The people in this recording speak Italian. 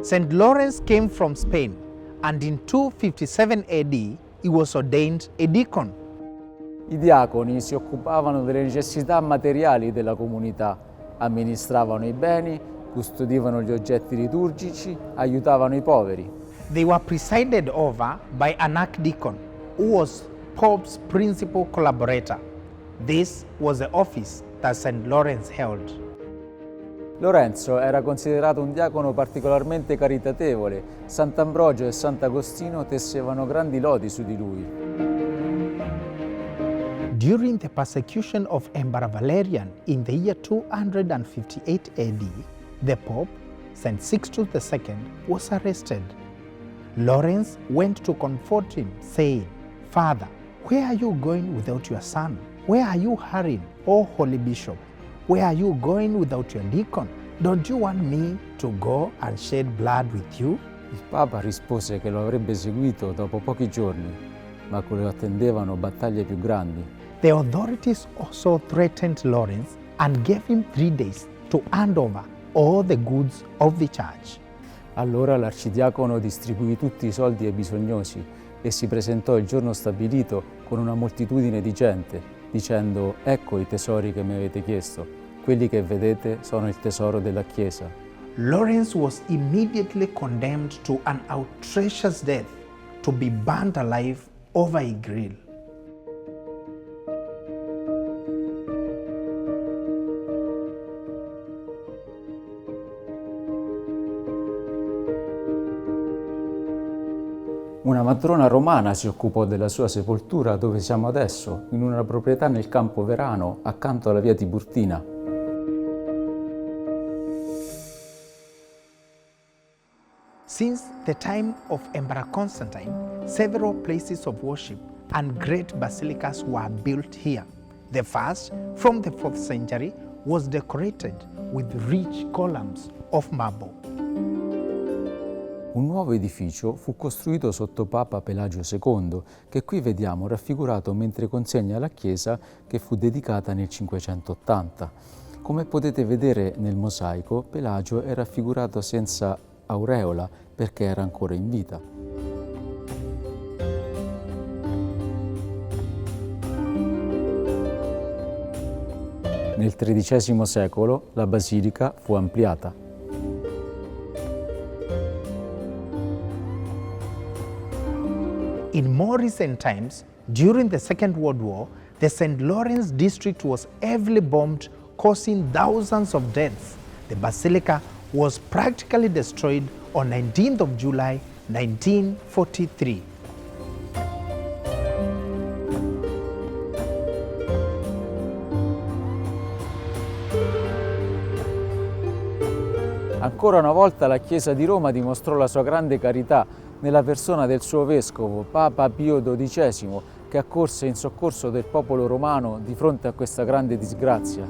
St. Lawrence came from Spain, and in 257 AD he was ordained a deacon. I diaconi si occupavano delle necessità materiali della comunità, amministravano i beni, custodivano gli oggetti liturgici, aiutavano i poveri. They were presided over by an archdeacon, who was Pope's principal collaborator. This was the office that St. Lawrence held. Lorenzo era considerato un diacono particolarmente caritatevole. Sant'Ambrogio e Sant'Agostino tessevano grandi lodi su di lui. During the persecution of Emperor Valerian in the year 258 AD, the Pope, St. Sixtus II, was arrested. Lawrence went to comfort him, saying, "Father, where are you going without your son? Where are you hurrying, O Holy Bishop? Where are you going without your deacon? Don't you want me to go and shed blood with you?" Il Papa rispose che lo avrebbe seguito dopo pochi giorni, ma che lo attendevano battaglie più grandi. The authorities also threatened Lawrence and gave him 3 days to hand over all the goods of the church. Allora l'arcidiacono distribuì tutti i soldi ai bisognosi e si presentò il giorno stabilito con una moltitudine di gente, dicendo: "Ecco i tesori che mi avete chiesto. Quelli che vedete sono il tesoro della Chiesa." Lawrence was immediately condemned to an outrageous death, to be burnt alive over a grill. Una matrona romana si occupò della sua sepoltura dove siamo adesso, in una proprietà nel Campo Verano, accanto alla via Tiburtina. Since the time of Emperor Constantine, several places of worship and great basilicas were built here. The first, from the 4th century, was decorated with rich columns of marble. Un nuovo edificio fu costruito sotto Papa Pelagio II, che qui vediamo raffigurato mentre consegna la chiesa che fu dedicata nel 580. Come potete vedere nel mosaico, Pelagio è raffigurato senza aureola perché era ancora in vita. Nel XIII secolo la basilica fu ampliata. In more recent times, during the Second World War, the St. Lawrence district was heavily bombed, causing thousands of deaths. The basilica was practically destroyed on 19th of July 1943. Ancora una volta la Chiesa di Roma dimostrò la sua grande carità nella persona del suo vescovo, Papa Pio XII, che accorse in soccorso del popolo romano di fronte a questa grande disgrazia.